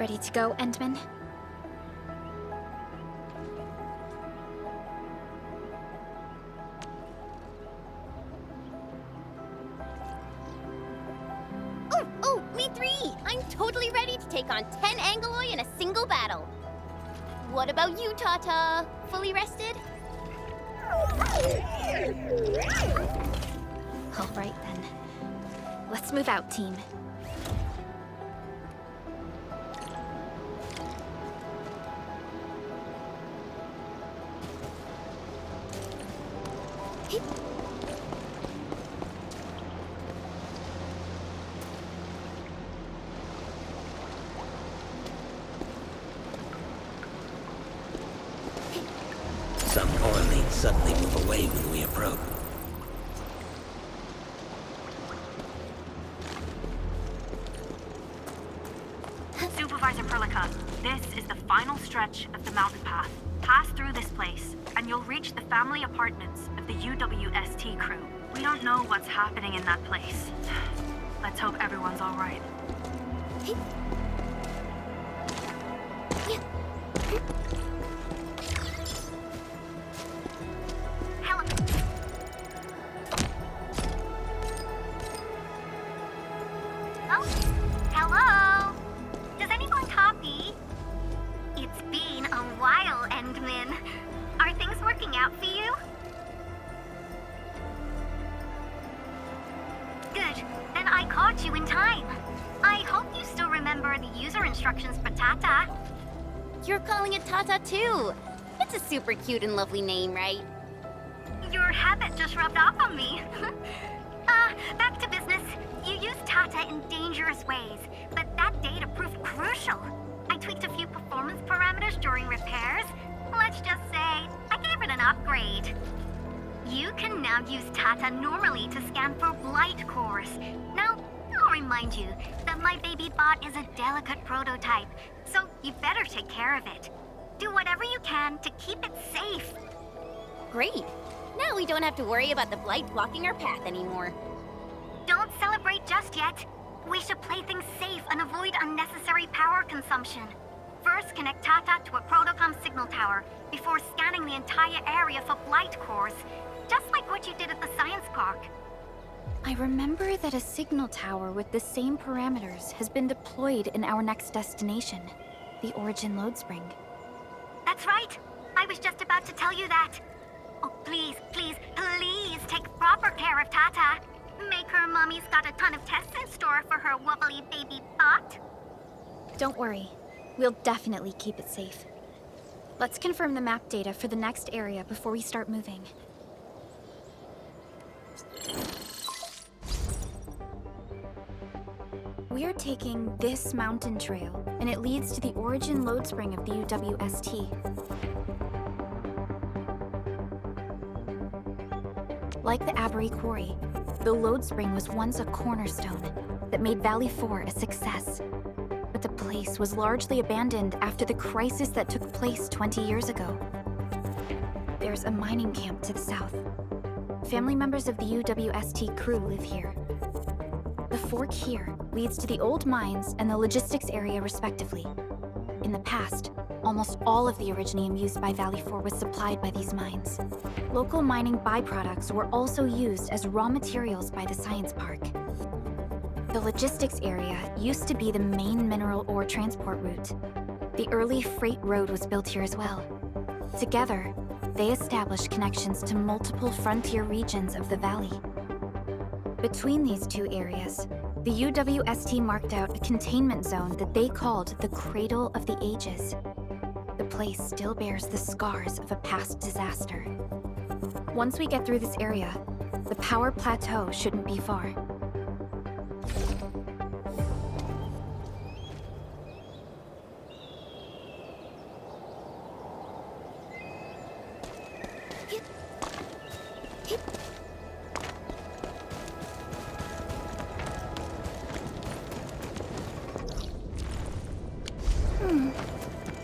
Ready to go, Endman? Oh, me three! I'm totally ready to take on 10 Angoloi in a single battle. What about you, Tata? Fully rested? All right, then. Let's move out, team. Some Arknights suddenly move away when we approach. Supervisor Perlica, this is the final stretch of the mountain path. Pass through this place, and you'll reach the family apartments of the UWST crew. We don't know what's happening in that place. Let's hope everyone's all right. Hello? Does anyone copy? It's been a while, Endman. Are things working out for you? Good. Then I caught you in time. I hope you still remember the user instructions for Tata. You're calling it Tata too. It's a super cute and lovely name, right? Your habit just rubbed off on me. Back to business. You used Tata in dangerous ways, but that data proved crucial. I tweaked a few performance parameters during repairs. Let's just say, I gave it an upgrade. You can now use Tata normally to scan for blight cores. Now, I'll remind you that my baby bot is a delicate prototype, so you better take care of it. Do whatever you can to keep it safe. Great. Now we don't have to worry about the blight blocking our path anymore. Don't celebrate just yet. We should play things safe and avoid unnecessary power consumption. First, connect Tata to a Protocom signal tower before scanning the entire area for blight cores, just like what you did at the science park. I remember that a signal tower with the same parameters has been deployed in our next destination, the Origin Load Spring. That's right. I was just about to tell you that. Oh, please, please, please take proper care of Tata. Make her mommy's got a ton of tests in store for her wobbly baby bot. Don't worry. We'll definitely keep it safe. Let's confirm the map data for the next area before we start moving. We're taking this mountain trail, and it leads to the Origin Load Spring of the UWST. Like the Abery Quarry, the Load Spring was once a cornerstone that made Valley 4 a success. But the place was largely abandoned after the crisis that took place 20 years ago. There's a mining camp to the south. Family members of the UWST crew live here. The fork here leads to the old mines and the logistics area respectively. In the past, almost all of the Originium used by Valley 4 was supplied by these mines. Local mining byproducts were also used as raw materials by the science park. The logistics area used to be the main mineral ore transport route. The early freight road was built here as well. Together, they established connections to multiple frontier regions of the valley. Between these two areas, the UWST marked out a containment zone that they called the Cradle of the Ages. The place still bears the scars of a past disaster. Once we get through this area, the power plateau shouldn't be far.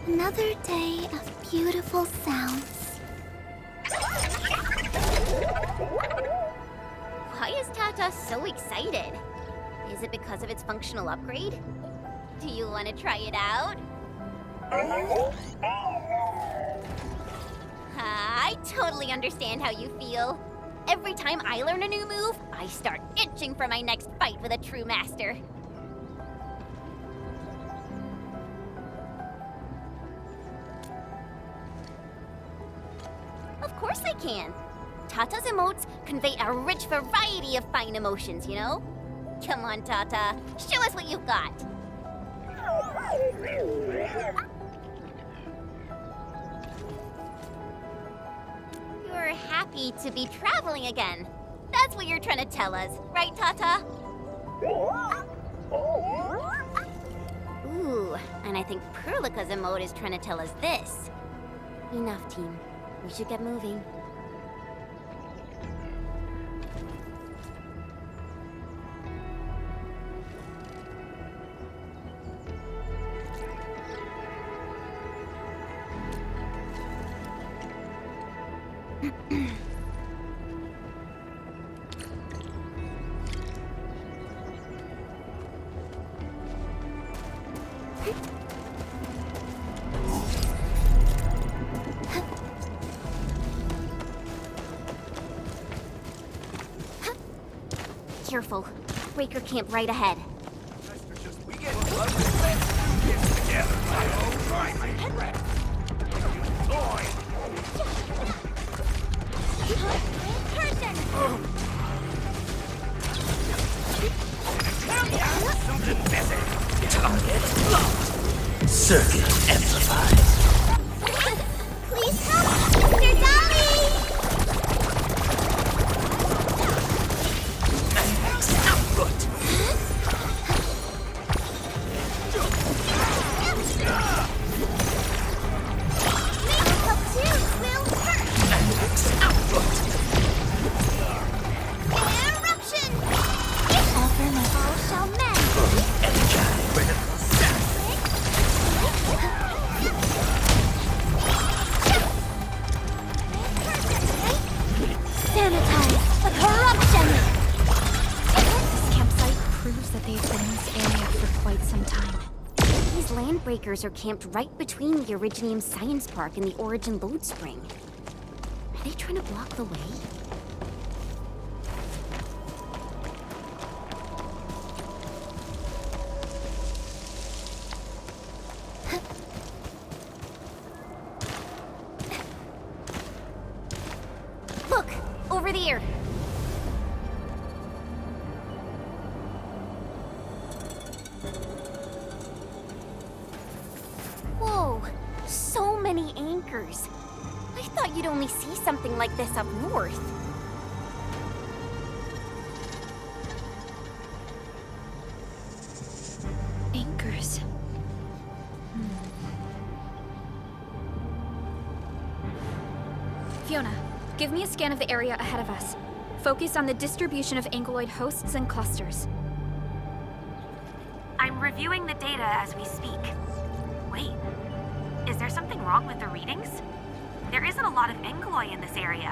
Another day of beautiful sounds. Why is Tata so excited? Is it because of its functional upgrade? Do you want to try it out? I totally understand how you feel. Every time I learn a new move, I start itching for my next fight with a true master. Of course I can. Tata's emotes convey a rich variety of fine emotions, you know? Come on, Tata. Show us what you've got. You're happy to be traveling again. That's what you're trying to tell us, right, Tata? Ooh, and I think Perlica's emote is trying to tell us this. Enough, team. We should get moving. Careful. Breaker camp right ahead. We get close. Let's do this together. All right, toy. Something missing. Target locked. Circuit amplified. Please help, Mr. Dolly! Output. Maybe help too, will hurt. Output. Eruption! All shall mend. Energize. Critical set. Sanitize the corruption! This campsite proves that they've been in this area for quite some time. These land breakers are camped right between the Originium Science Park and the Origin Load Spring. Are they trying to block the way? Look! Over there! Whoa! So many anchors! I thought you'd only see something like this up north. Anchors. Fiona, give me a scan of the area ahead of us. Focus on the distribution of ankyloid hosts and clusters. I'm reviewing the data as we speak. Wait, is there something wrong with the readings? There isn't a lot of ankyloid in this area.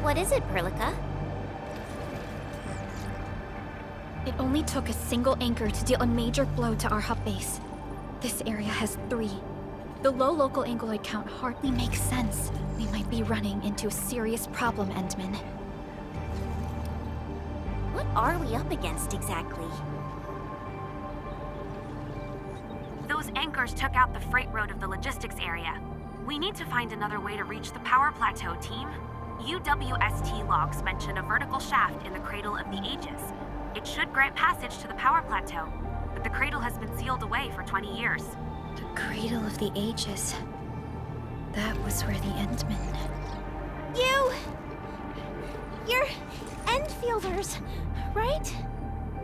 What is it, Perlica? It only took a single anchor to deal a major blow to our hub base. This area has 3. The low local ankyloid count hardly makes sense. We might be running into a serious problem, Endman. What are we up against exactly? Those anchors took out the freight road of the logistics area. We need to find another way to reach the power plateau, team. UWST logs mention a vertical shaft in the Cradle of the Ages. It should grant passage to the power plateau, but the cradle has been sealed away for 20 years. The Cradle of the Ages. That was where the Endmen... You're Endfielders, right?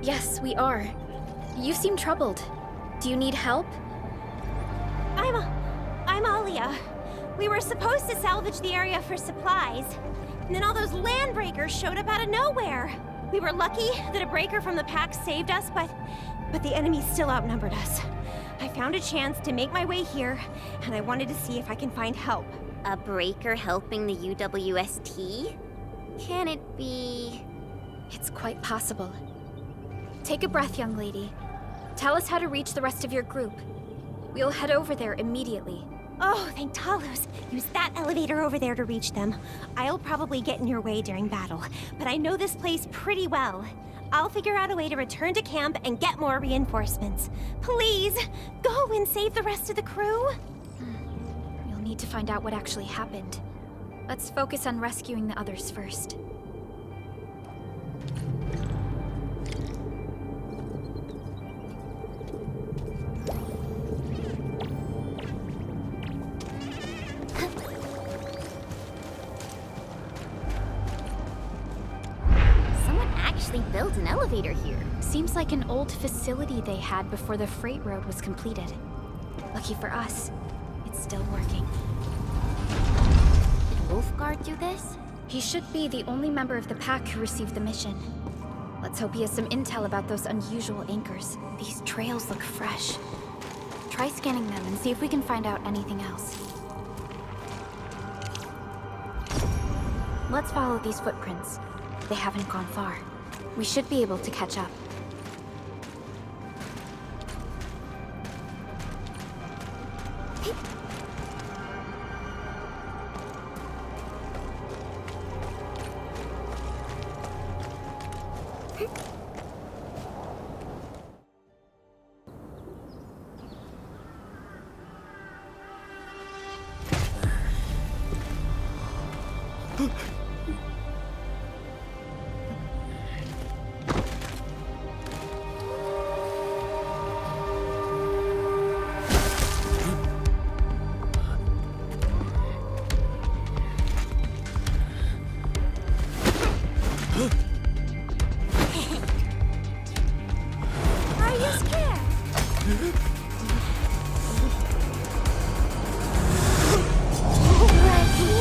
Yes, we are. You seem troubled. Do you need help? I'm Alia. We were supposed to salvage the area for supplies, and then all those land breakers showed up out of nowhere. We were lucky that a breaker from the pack saved us, but the enemy still outnumbered us. I found a chance to make my way here, and I wanted to see if I can find help. A breaker helping the UWST? Can it be... It's quite possible. Take a breath, young lady. Tell us how to reach the rest of your group. We'll head over there immediately. Oh, thank Talos. Use that elevator over there to reach them. I'll probably get in your way during battle, but I know this place pretty well. I'll figure out a way to return to camp and get more reinforcements. Please, go and save the rest of the crew. You'll need to find out what actually happened. Let's focus on rescuing the others first. Someone actually built an elevator here. Seems like an old facility they had before the freight road was completed. Lucky for us, it's still working. Did Wolfguard do this? He should be the only member of the pack who received the mission. Let's hope he has some intel about those unusual anchors. These trails look fresh. Try scanning them and see if we can find out anything else. Let's follow these footprints. They haven't gone far. We should be able to catch up. Are you scared? Right here.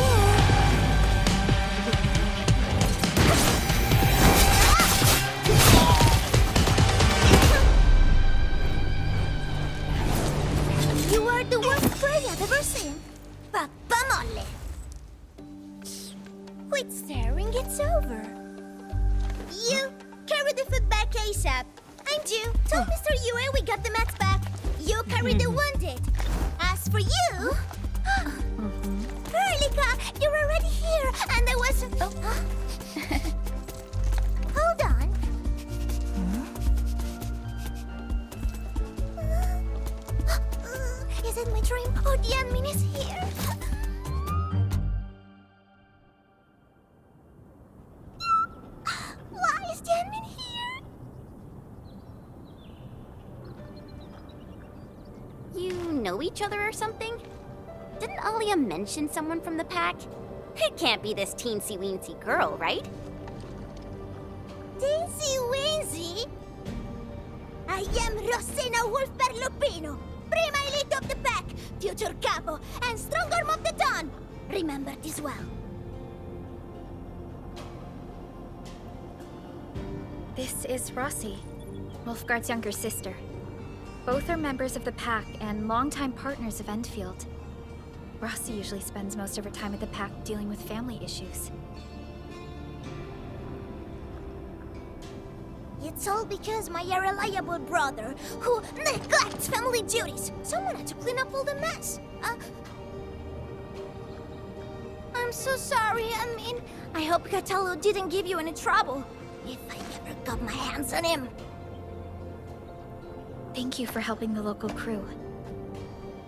You are the worst prey I've ever seen. Papa mole. Quit staring, it's over. You, carry the food back ASAP. And you, tell Mr. Yue we got the mats back. You carry the wounded. As for you... Perlica, you're already here, and I wasn't... Hold on. Is it my dream, or the admin is here? Why is the admin here? You know each other or something? Didn't Alia mention someone from the pack? It can't be this teensy-weensy girl, right? Teensy Weensy? I am Rosina Wolfberg-Lupino, prima elite of the pack, future capo, and strong arm of the dawn. Remember this well. This is Rossi, Wolfguard's younger sister. Both are members of the pack and longtime partners of Endfield. Rossi usually spends most of her time at the pack dealing with family issues. It's all because my irreliable brother, who neglects family duties. Someone had to clean up all the mess. I'm so sorry, I hope Cataldo didn't give you any trouble. If I ever got my hands on him. Thank you for helping the local crew.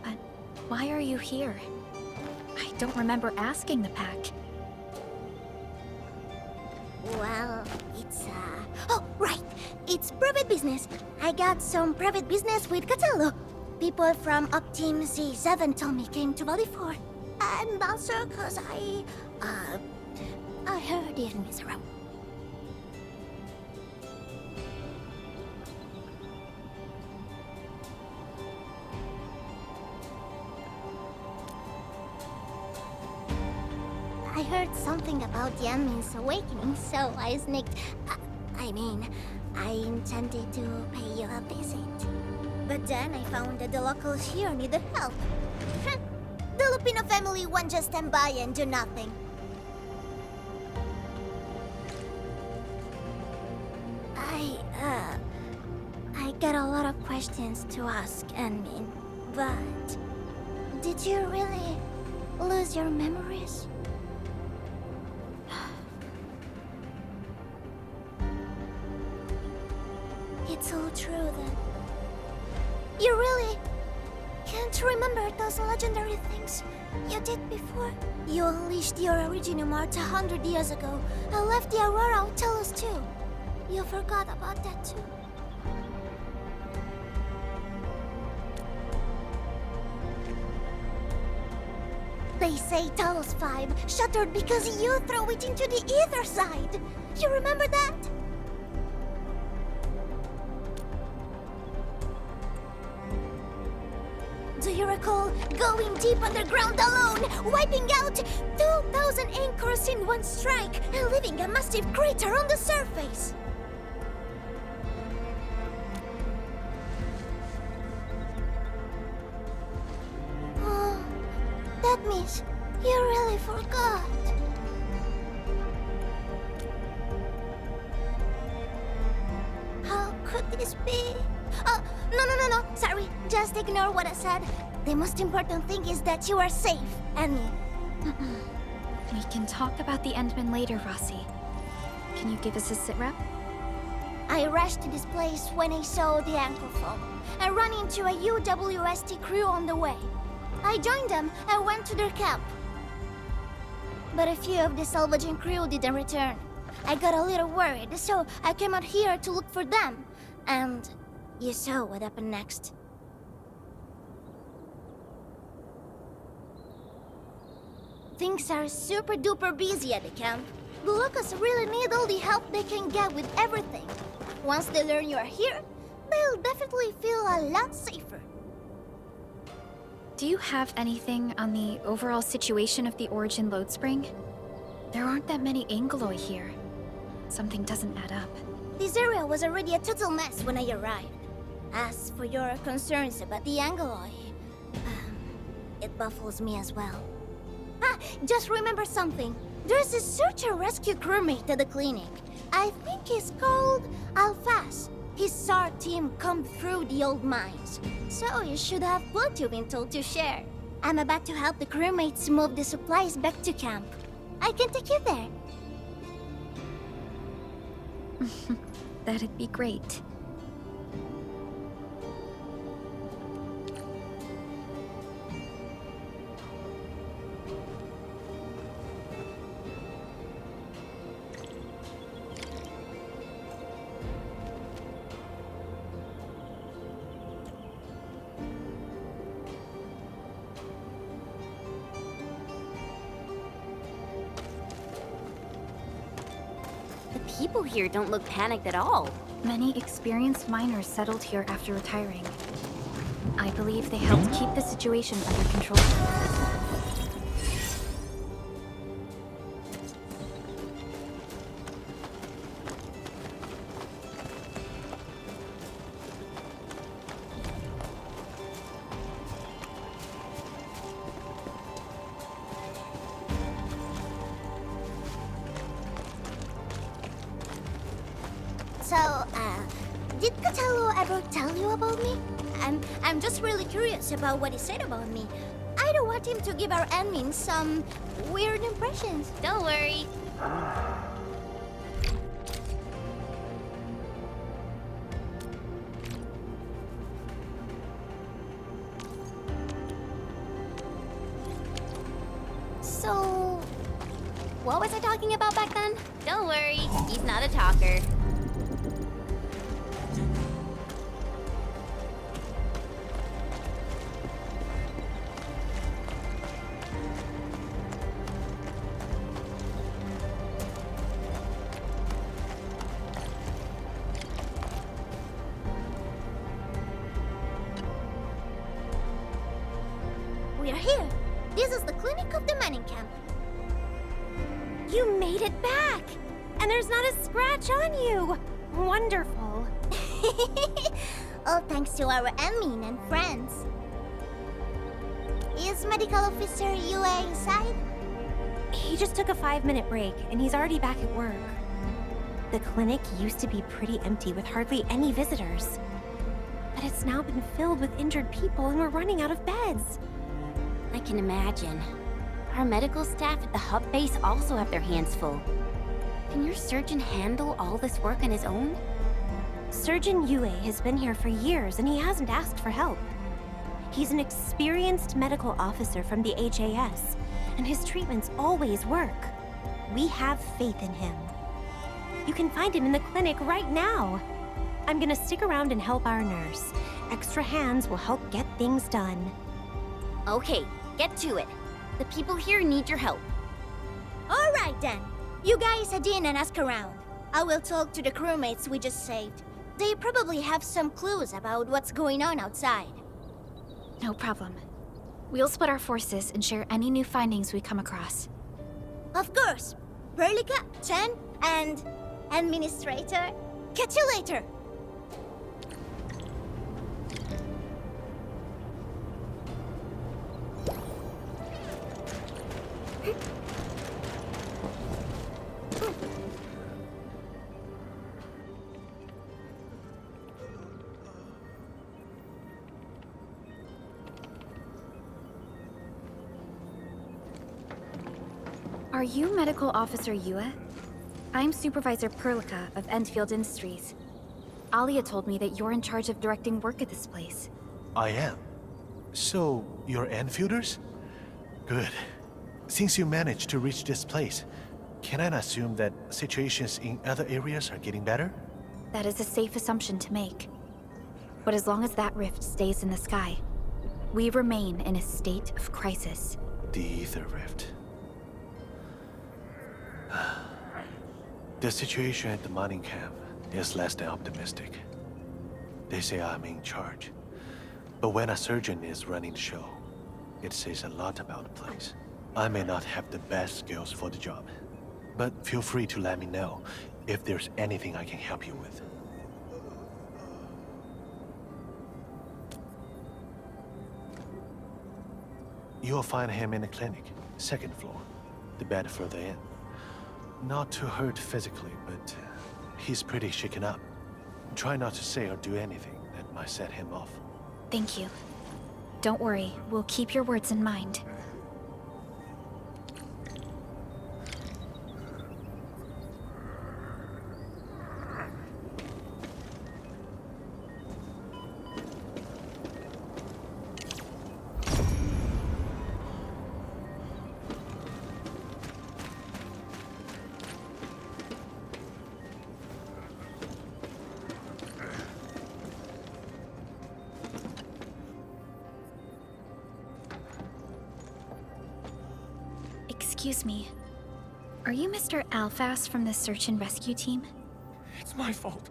But why are you here? I don't remember asking the pack. Well, it's, Oh, right. It's private business. I got some private business with Cataldo. People from Up Team Z7 told me came to Valley 4. And also because I heard the enemies around. I heard something about the admin's awakening, so I sneaked... I intended to pay you a visit. But then I found that the locals here needed help. The Lupino family won't just stand by and do nothing. I get a lot of questions to ask, Enmin, but did you really lose your memories? It's all true then. You really can't remember those legendary things you did before? You unleashed your Originium Art 100 years ago and left the Aurora Otellus too. You forgot about that too. They say Talos 5 shattered because you threw it into the ether side. You remember that? Do you recall going deep underground alone, wiping out 2,000 anchors in one strike, and leaving a massive crater on the surface? Oh, that means you really forgot. How could this be? Oh, no. Sorry, just ignore what I said. The most important thing is that you are safe, Annie. We can talk about the Endman later, Rossi. Can you give us a sitrep? I rushed to this place when I saw the anchor fall. I ran into a UWST crew on the way. I joined them and went to their camp. But a few of the salvaging crew didn't return. I got a little worried, so I came out here to look for them. And you saw what happened next. Things are super duper busy at the camp. The locals really need all the help they can get with everything. Once they learn you are here, they'll definitely feel a lot safer. Do you have anything on the overall situation of the Origin load spring? There aren't that many Angeloi here. Something doesn't add up. This area was already a total mess when I arrived. As for your concerns about the Angeloi, it baffles me as well. Just remember something. There's a search and rescue crewmate at the clinic. I think he's called Alphas. His SAR team combed through the old mines. So you should have what you've been told to share. I'm about to help the crewmates move the supplies back to camp. I can take you there. That'd be great. People here don't look panicked at all. Many experienced miners settled here after retiring. I believe they helped keep the situation under control. So, did Catello ever tell you about me? I'm just really curious about what he said about me. I don't want him to give our admin some weird impressions. Don't worry. So, what was I talking about back then? Don't worry, he's not a talker. We are here. This is the clinic of the mining camp. You made it back! And there's not a scratch on you! Wonderful. All thanks to our admin and friends. Is Medical Officer UA inside? He just took a 5-minute break, and he's already back at work. The clinic used to be pretty empty with hardly any visitors. but it's now been filled with injured people and we're running out of beds. I can imagine. Our medical staff at the hub base also have their hands full. Can your surgeon handle all this work on his own? Surgeon Yue has been here for years and he hasn't asked for help. He's an experienced medical officer from the HAS, and his treatments always work. We have faith in him. You can find him in the clinic right now. I'm gonna stick around and help our nurse. Extra hands will help get things done. Okay, get to it. The people here need your help. All right then. You guys head in and ask around. I will talk to the crewmates we just saved. They probably have some clues about what's going on outside. No problem. We'll split our forces and share any new findings we come across. Of course. Perlica, Chen, and Administrator. Catch you later. Are you Medical Officer Yue? I'm Supervisor Perlica of Endfield Industries. Alia told me that you're in charge of directing work at this place. I am. So, you're Enfielders? Good. Since you managed to reach this place, can I assume that situations in other areas are getting better? That is a safe assumption to make. But as long as that rift stays in the sky, we remain in a state of crisis. The Ether Rift. The situation at the mining camp is less than optimistic. They say I'm in charge. But when a surgeon is running the show, it says a lot about the place. I may not have the best skills for the job, but feel free to let me know if there's anything I can help you with. You'll find him in the clinic, second floor, the bed further in. Not too hurt physically, but he's pretty shaken up. Try not to say or do anything that might set him off. Thank you. Don't worry, we'll keep your words in mind. Excuse me. Are you Mr. Alphas from the search and rescue team? It's my fault.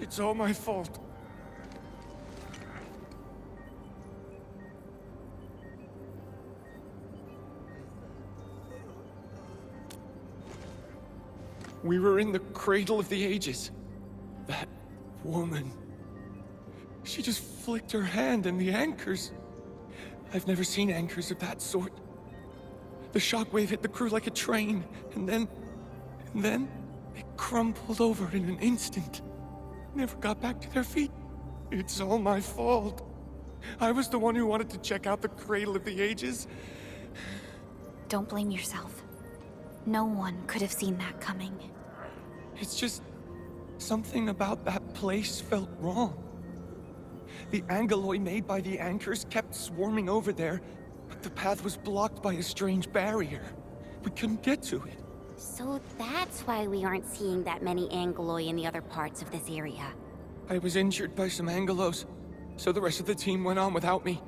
It's all my fault. We were in the cradle of the ages. That woman. She just flicked her hand and the anchors. I've never seen anchors of that sort. The shockwave hit the crew like a train, and then they crumpled over in an instant. Never got back to their feet. It's all my fault. I was the one who wanted to check out the cradle of the ages. Don't blame yourself. No one could have seen that coming. It's just something about that place felt wrong. The angalloy made by the anchors kept swarming over there, but the path was blocked by a strange barrier. We couldn't get to it. So that's why we aren't seeing that many angalloy in the other parts of this area. I was injured by some angelos, so the rest of the team went on without me.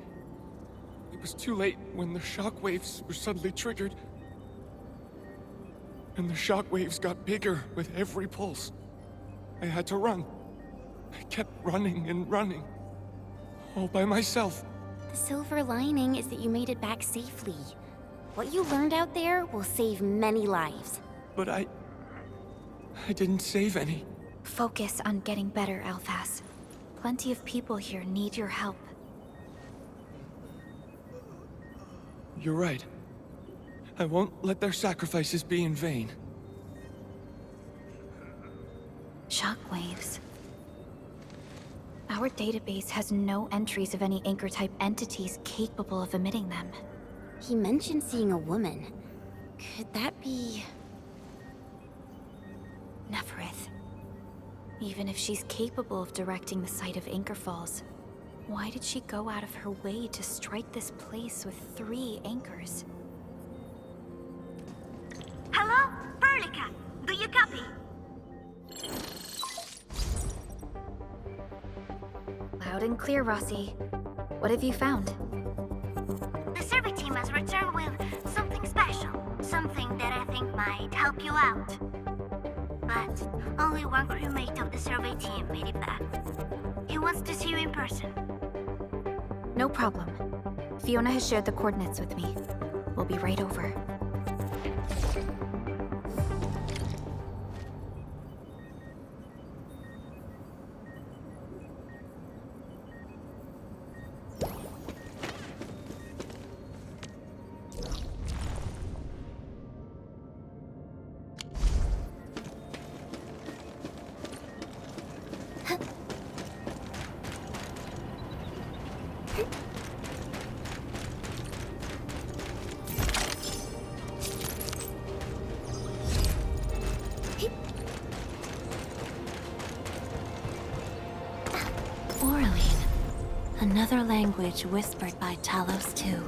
It was too late when the shockwaves were suddenly triggered. And the shockwaves got bigger with every pulse. I had to run. I kept running and running. All by myself. The silver lining is that you made it back safely. What you learned out there will save many lives. But I didn't save any. Focus on getting better, Alphas. Plenty of people here need your help. You're right. I won't let their sacrifices be in vain. Shockwaves. A Our database has no entries of any anchor-type entities capable of emitting them. He mentioned seeing a woman. Could that be... Neferith. Even if she's capable of directing the site of Anchor Falls, why did she go out of her way to strike this place with 3 anchors? Hello? Perlica, do you copy? Loud and clear, Rossi. What have you found? The survey team has returned with something special. Something that I think might help you out. But only one crewmate of the survey team made it back. He wants to see you in person. No problem. Fiona has shared the coordinates with me. We'll be right over. Another language whispered by Talos II.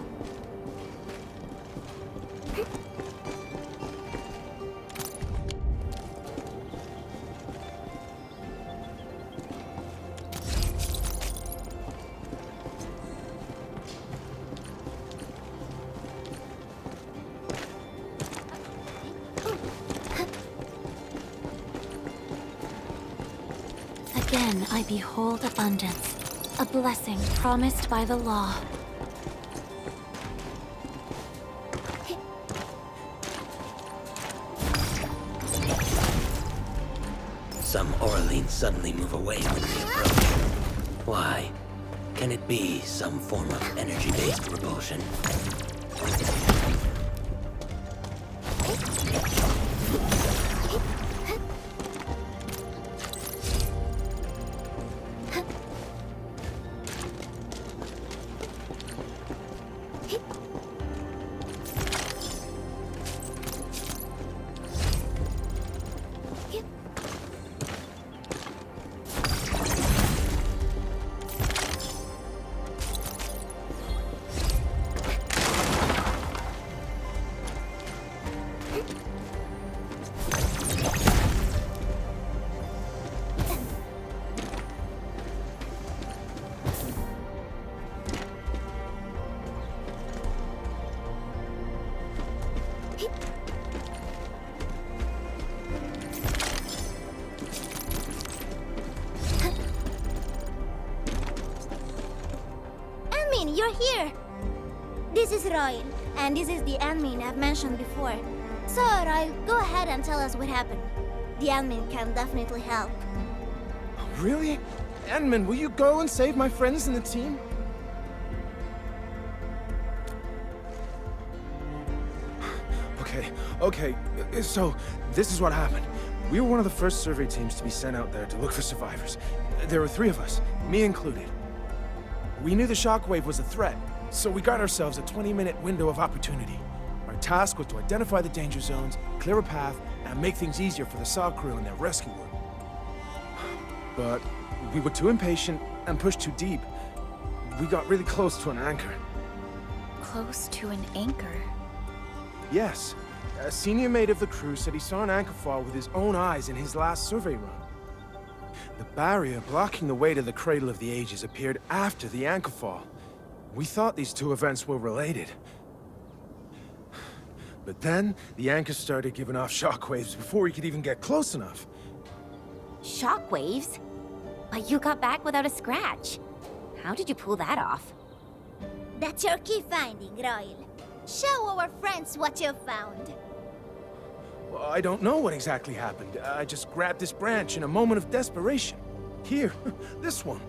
Again, I behold abundance. A blessing promised by the law. Some Orleans suddenly move away when we approach. Why? Can it be some form of energy-based propulsion? You're here! This is Royal, and this is the admin I've mentioned before. So, Royal, go ahead and tell us what happened. The admin can definitely help. Really? Admin, will you go and save my friends in the team? Okay, so this is what happened. We were one of the first survey teams to be sent out there to look for survivors. There were 3 of us, me included. We knew the shockwave was a threat, so we got ourselves a 20-minute window of opportunity. Our task was to identify the danger zones, clear a path, and make things easier for the SAW crew and their rescue work. But we were too impatient and pushed too deep. We got really close to an anchor. Close to an anchor? Yes. A senior mate of the crew said he saw an anchor fall with his own eyes in his last survey run. The barrier blocking the way to the Cradle of the Ages appeared after the anchor fall. We thought these 2 events were related. But then, the anchor started giving off shockwaves before we could even get close enough. Shockwaves? But you got back without a scratch. How did you pull that off? That's your key finding, Royal. Show our friends what you've found. Well, I don't know what exactly happened. I just grabbed this branch in a moment of desperation. Here, this one.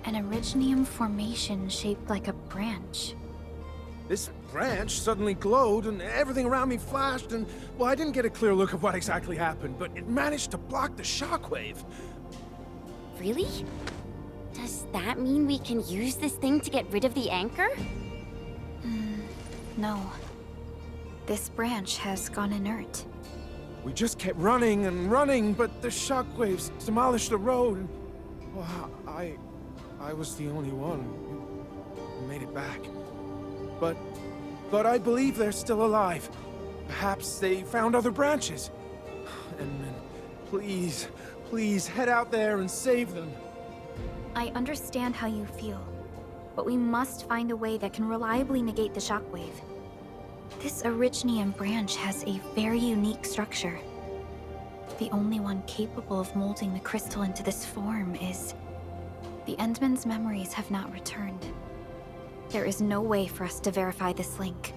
An Originium formation shaped like a branch. This branch suddenly glowed and everything around me flashed and, well, I didn't get a clear look at what exactly happened, but it managed to block the shockwave. Really? Does that mean we can use this thing to get rid of the anchor? No. This branch has gone inert. We just kept running and running, but the shockwaves demolished the road. Well, I was the only one who made it back. But I believe they're still alive. Perhaps they found other branches. And please head out there and save them. I understand how you feel, but we must find a way that can reliably negate the shockwave. This Originium branch has a very unique structure. The only one capable of molding the crystal into this form is... The Endman's memories have not returned. There is no way for us to verify this link.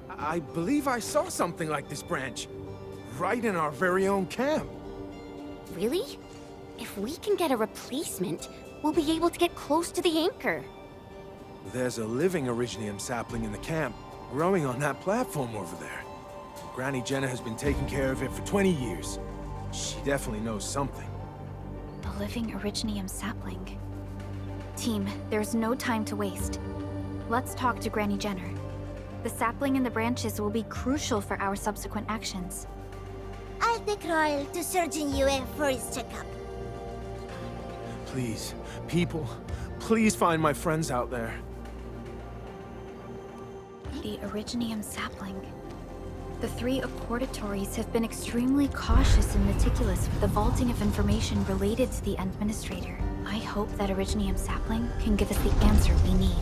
I believe I saw something like this branch. Right in our very own camp. Really? If we can get a replacement, we'll be able to get close to the anchor. There's a living Originium sapling in the camp, growing on that platform over there. Granny Jenna has been taking care of it for 20 years. She definitely knows something. The living Originium sapling. Team, there's no time to waste. Let's talk to Granny Jenner. The sapling and the branches will be crucial for our subsequent actions. I'll take Royal to Surgeon Yue for his checkup. Please, people, please find my friends out there. The Originium sapling. The 3 Accordatories have been extremely cautious and meticulous with the vaulting of information related to the Administrator. I hope that Originium sapling can give us the answer we need.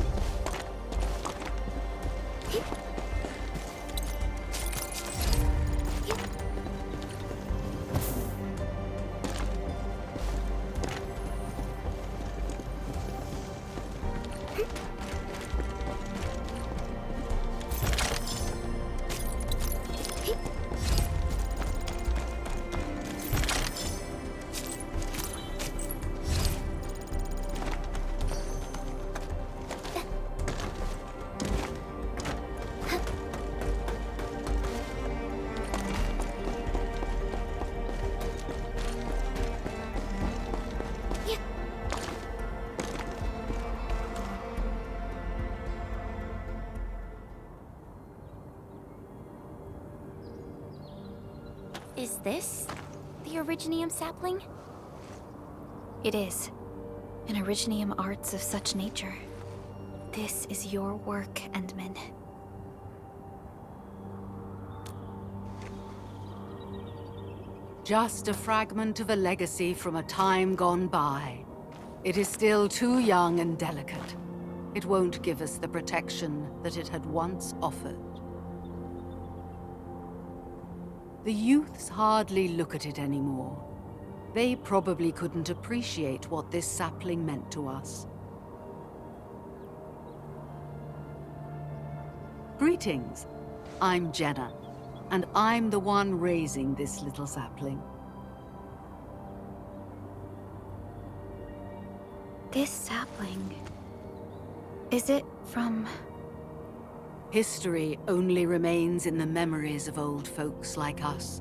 Is this the Originium sapling? It is. An Originium arts of such nature. This is your work, Endman. Just a fragment of a legacy from a time gone by. It is still too young and delicate. It won't give us the protection that it had once offered. The youths hardly look at it anymore. They probably couldn't appreciate what this sapling meant to us. Greetings. I'm Jenna, and I'm the one raising this little sapling. This sapling... Is it from... History only remains in the memories of old folks like us.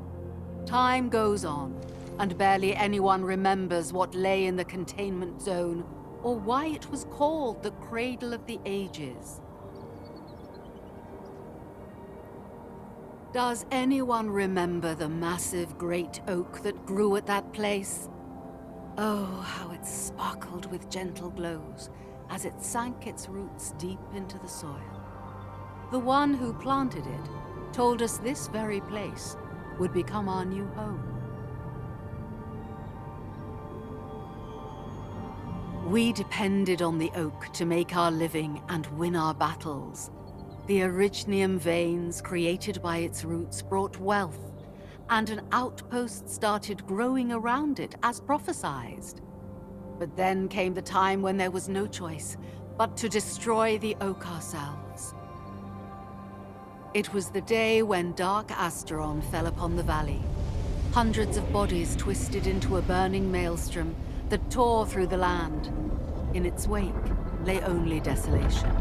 Time goes on, and barely anyone remembers what lay in the containment zone, or why it was called the Cradle of the Ages. Does anyone remember the massive great oak that grew at that place? Oh, how it sparkled with gentle glows as it sank its roots deep into the soil. The one who planted it told us this very place would become our new home. We depended on the oak to make our living and win our battles. The Originium veins created by its roots brought wealth, and an outpost started growing around it as prophesized. But then came the time when there was no choice but to destroy the oak ourselves. It was the day when Dark Asteron fell upon the valley. Hundreds of bodies twisted into a burning maelstrom that tore through the land. In its wake lay only desolation.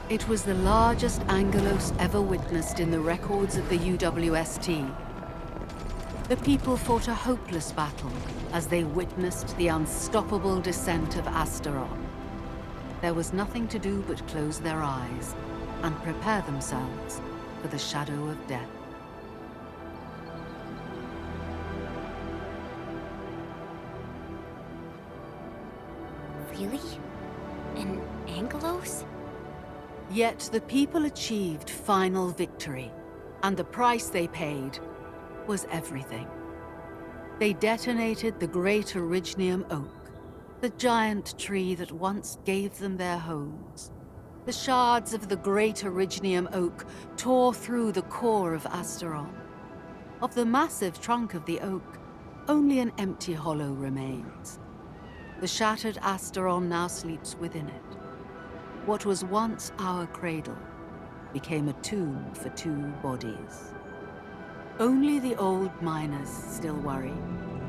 It was the largest Angelos ever witnessed in the records of the UWST. The people fought a hopeless battle as they witnessed the unstoppable descent of Asteron. There was nothing to do but close their eyes and prepare themselves for the shadow of death. Really? In Angelos? Yet the people achieved final victory, and the price they paid was everything. They detonated the great Orignium oak, the giant tree that once gave them their homes. The shards of the great Orignium oak tore through the core of Asteron. Of the massive trunk of the oak, only an empty hollow remains. The shattered Asteron now sleeps within it. What was once our cradle became a tomb for 2 bodies. Only the old miners still worry,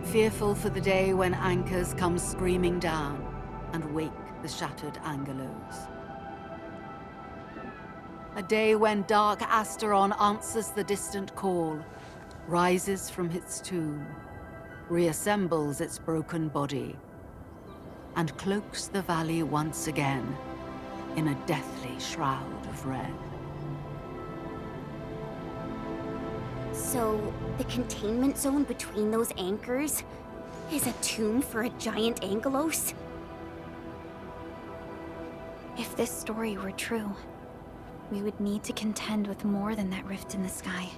fearful for the day when anchors come screaming down and wake the shattered Angelos. A day when dark Asteron answers the distant call, rises from its tomb, reassembles its broken body, and cloaks the valley once again in a deathly shroud of red. So, the containment zone between those anchors is a tomb for a giant Angelos? If this story were true, we would need to contend with more than that rift in the sky.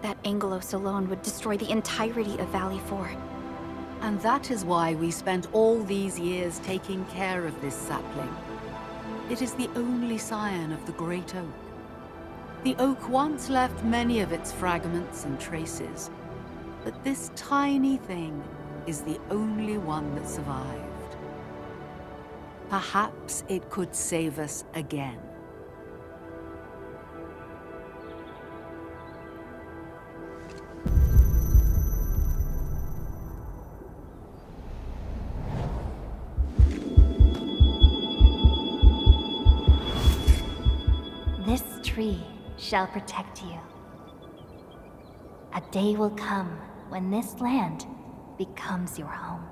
That Angelos alone would destroy the entirety of Valley 4. And that is why we spent all these years taking care of this sapling. It is the only scion of the Great Oak. The oak once left many of its fragments and traces, but this tiny thing is the only one that survived. Perhaps it could save us again. This tree shall protect you. A day will come when this land becomes your home.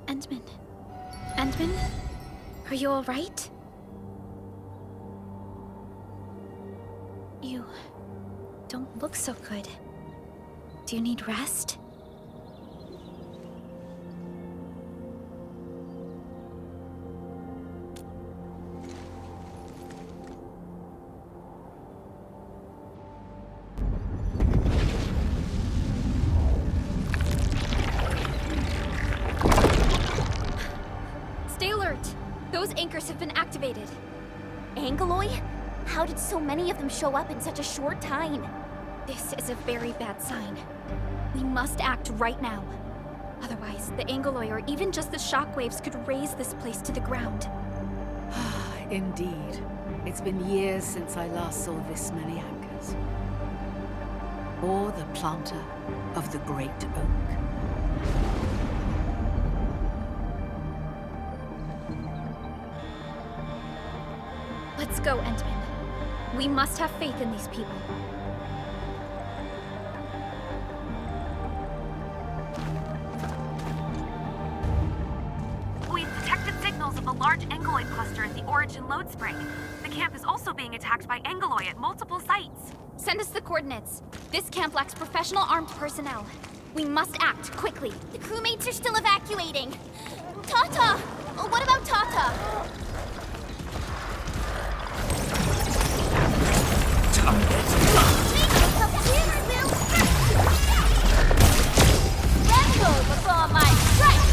Endman? Endman? Are you all right? You don't look so good. Do you need rest? Stay alert! Those anchors have been activated. Angeloi? How did so many of them show up in such a short time? This is a very bad sign. We must act right now. Otherwise, the Angeloi or even just the shockwaves could raze this place to the ground. Indeed. It's been years since I last saw this many anchors. Or the planter of the Great Oak. Let's go, Endman. We must have faith in these people. We've detected signals of a large Angeloid cluster at the Origin load spring. The camp is also being attacked by Angeloi at multiple sites. Send us the coordinates. This camp lacks professional armed personnel. We must act quickly. The crewmates are still evacuating. Tata! Oh, what about Tata? Let go before my strike!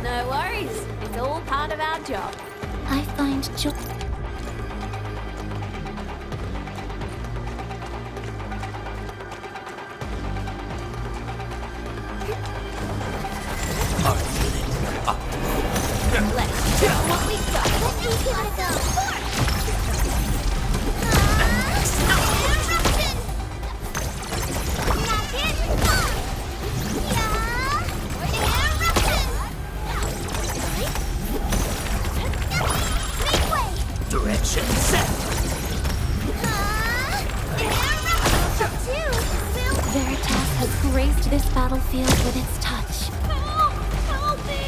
No worries. It's all part of our job. I find joy. Our unit up. What we got? Let me give it a go. Eruption! Knock it! Yeah! Eruption! Make way! Direction set. Veritas has graced this battlefield with its touch. Help! Help me!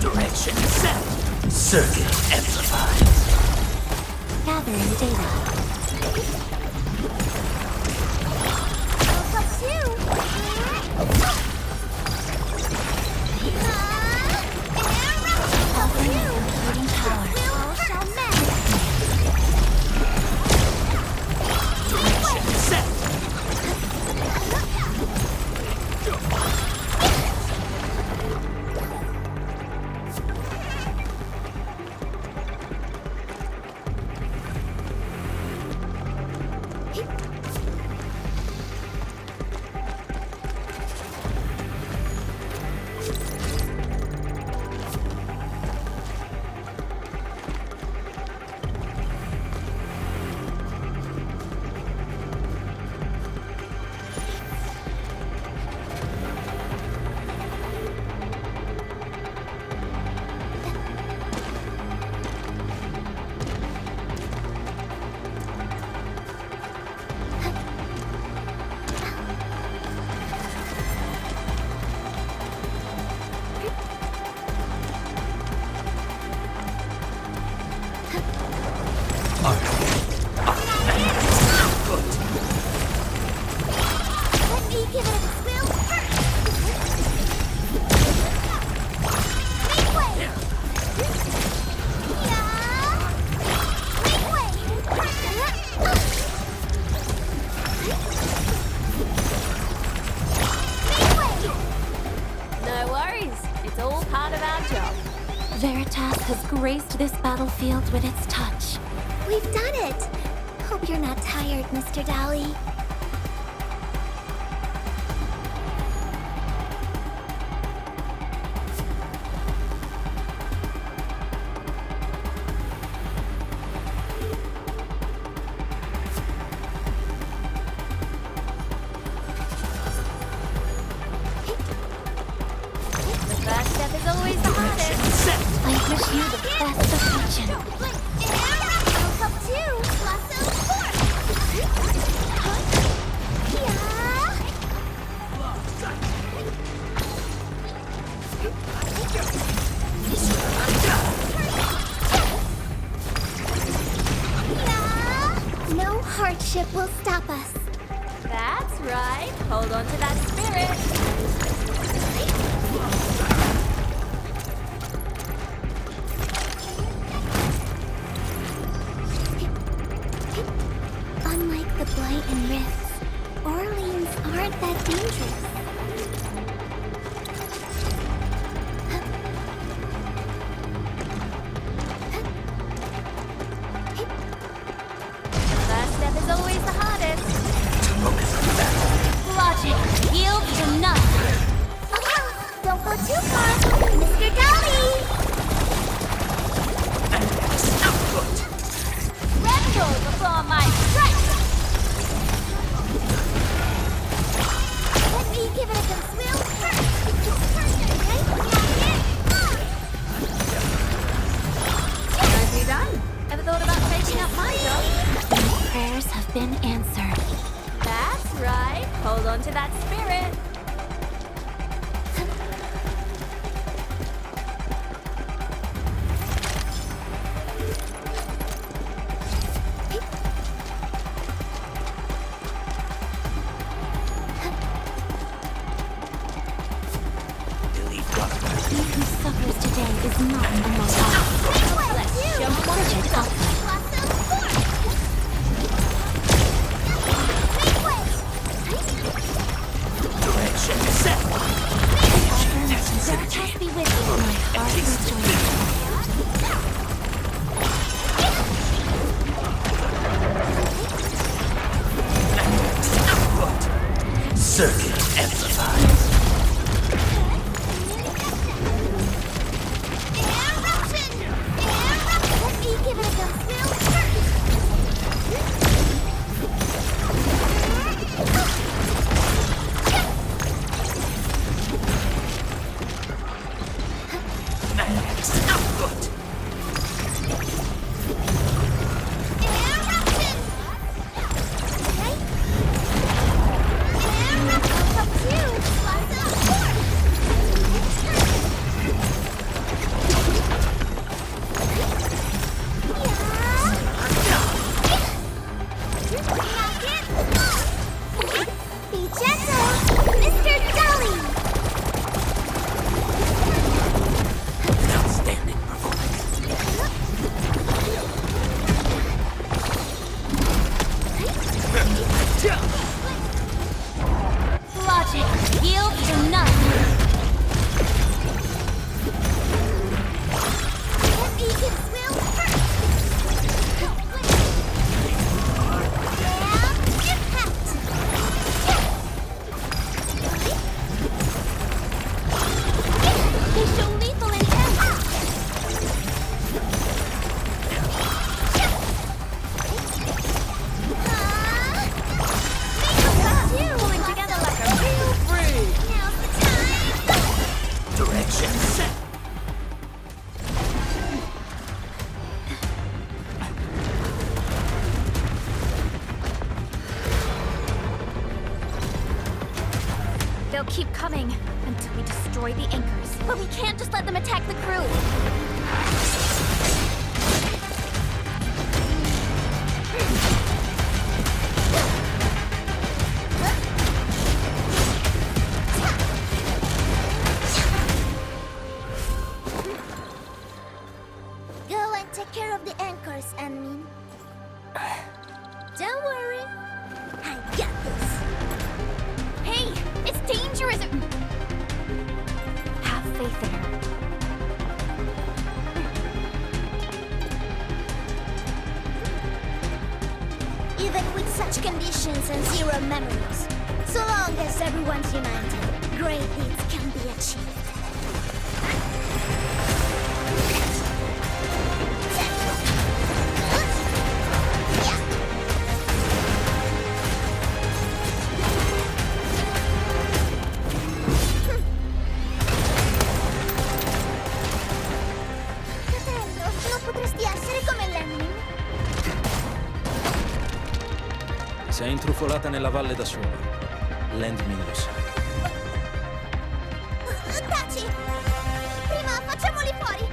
Direction set. Circuit amplified. Gathering data. Including power. Direction set. Let me give it a spill first! Make way! Yeah! Make way! Make way! No worries. It's all part of our job. Veritas has graced this battlefield with its touch. We've done it! Hope you're not tired, Mr. Dowley. The first step is always the hardest. I wish you the best of fortune. Up two, lasso four. No hardship will stop us. That's right. Hold on to that spirit. Unlike the Blight and Rifts, Orleans aren't that dangerous. First step is always the hardest. Logic yields to none. Don't go too far, Mr. Dowley! Rebel before my strike! Let me give it a good swill first! Nicely done. Ever thought about taking up my job? Prayers have been answered. That's right. Hold on to that spirit. He who suffers today is not among us. Let's jump Fortune upward. Direction set. Veritas be with you. My heart rejoices. Outstanding performance. Logic yields to none. They show lethal intent. Pulling together like a real breed. Now's the time. Direction set. They'll keep coming until we destroy the anchors. But we can't just let them attack the crew. Go and take care of the anchors, Anmin. Don't worry. I got this. Hey, it's dangerous. Have faith in her. Even with such conditions and zero memories, so long as everyone's united, great deeds can be achieved. Fratello, non potresti essere come Lemmy? Sei intrufolata nella valle da sola. Landmin lo sa. Taci! Prima facciamoli fuori!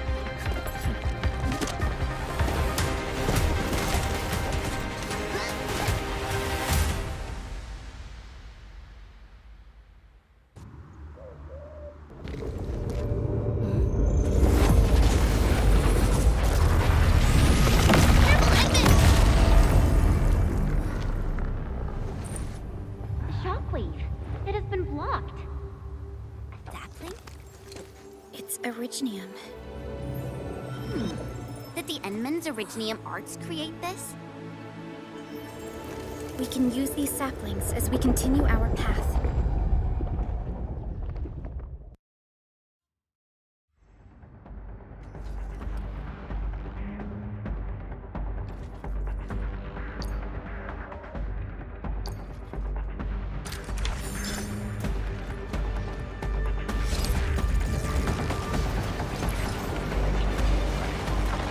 Shockwave. It has been blocked. Sapling? It's Originium. Did the Enman's Originium arts create this? We can use these saplings as we continue our path.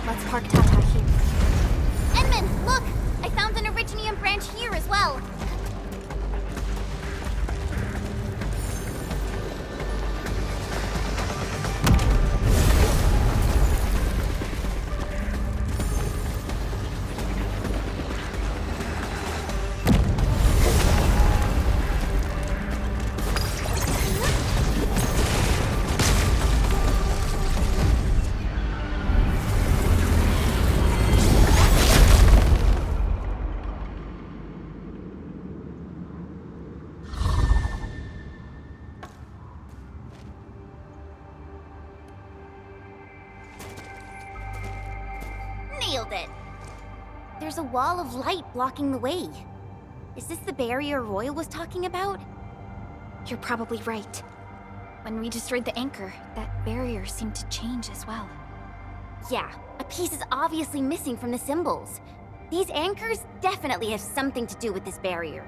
Let's park Tata here. Enman, look! I found an Originium branch here as well. Nailed it. There's a wall of light blocking the way. Is this the barrier Royal was talking about? You're probably right. When we destroyed the anchor, that barrier seemed to change as well. Yeah, a piece is obviously missing from the symbols. These anchors definitely have something to do with this barrier.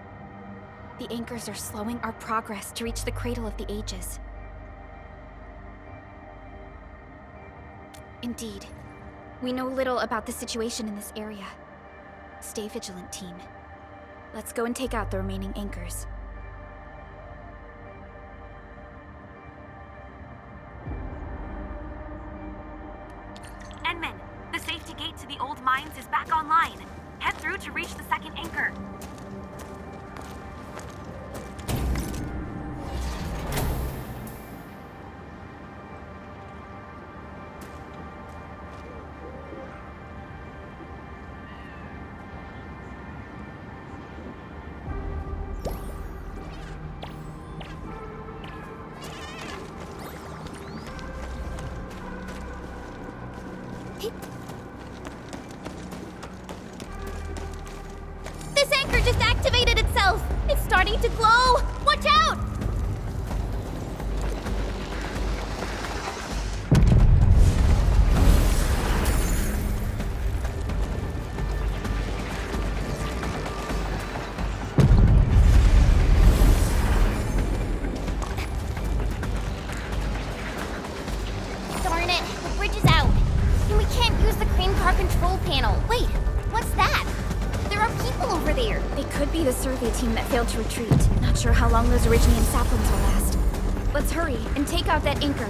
The anchors are slowing our progress to reach the Cradle of the Ages. Indeed. We know little about the situation in this area. Stay vigilant, team. Let's go and take out the remaining anchors. Edmund, the safety gate to the old mines is back online. Head through to reach the second anchor. This anchor just activated itself! It's starting to glow! Watch out! Darn it, the bridge is out. And we can't use the crane car control panel. Wait, what's that? There are people over there. They could be the survey team that failed to retreat. Not sure how long those Originium saplings will last. Let's hurry and take out that anchor.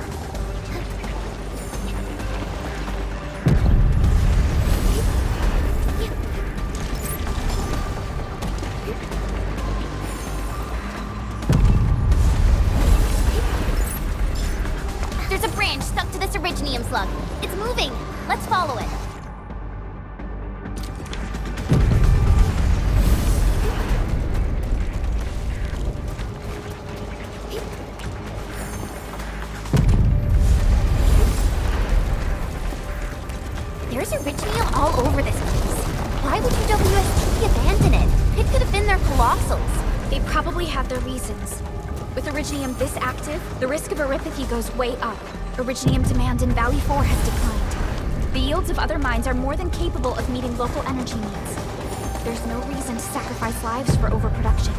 There's a branch stuck to this Originium slug. It's moving. Let's follow it. There's Originium all over this place. Why would UWST abandon it? It could have been their colossals. They probably have their reasons. With Originium this active, the risk of eripathy goes way up. Originium demand in Valley 4 has declined. The yields of other mines are more than capable of meeting local energy needs. There's no reason to sacrifice lives for overproduction.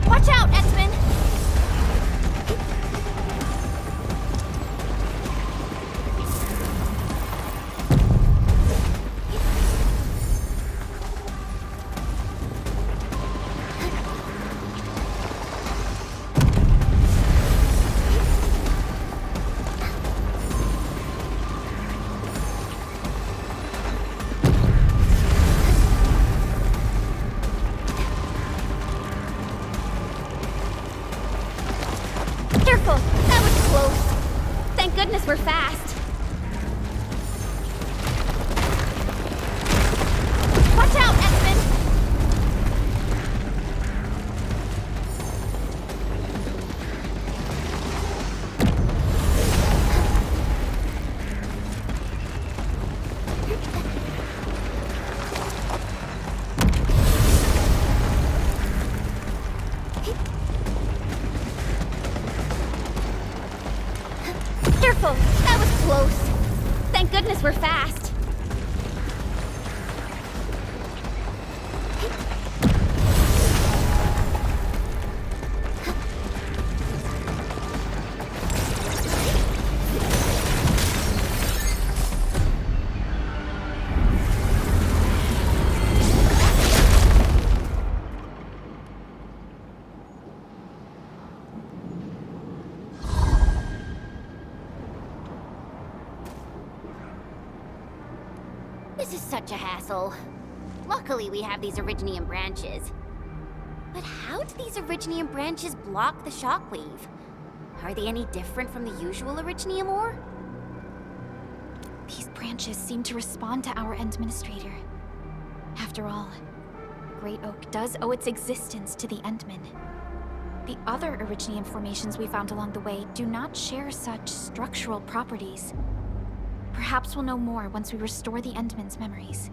Watch out, X-Men! Careful! That was close. Thank goodness we're fast. Watch out, X-Men! Careful! That was close. Thank goodness we're fast. This is such a hassle. Luckily, we have these Originium branches. But how do these Originium branches block the shockwave? Are they any different from the usual Originium ore? These branches seem to respond to our Endministrator. After all, Great Oak does owe its existence to the Endmen. The other Originium formations we found along the way do not share such structural properties. Perhaps we'll know more once we restore the Endmen's memories.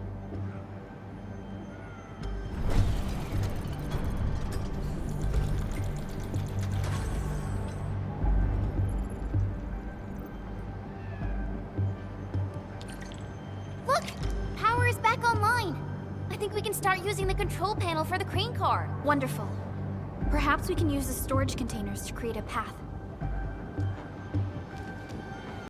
online. I think we can start using the control panel for the crane car. Wonderful. Perhaps we can use the storage containers to create a path.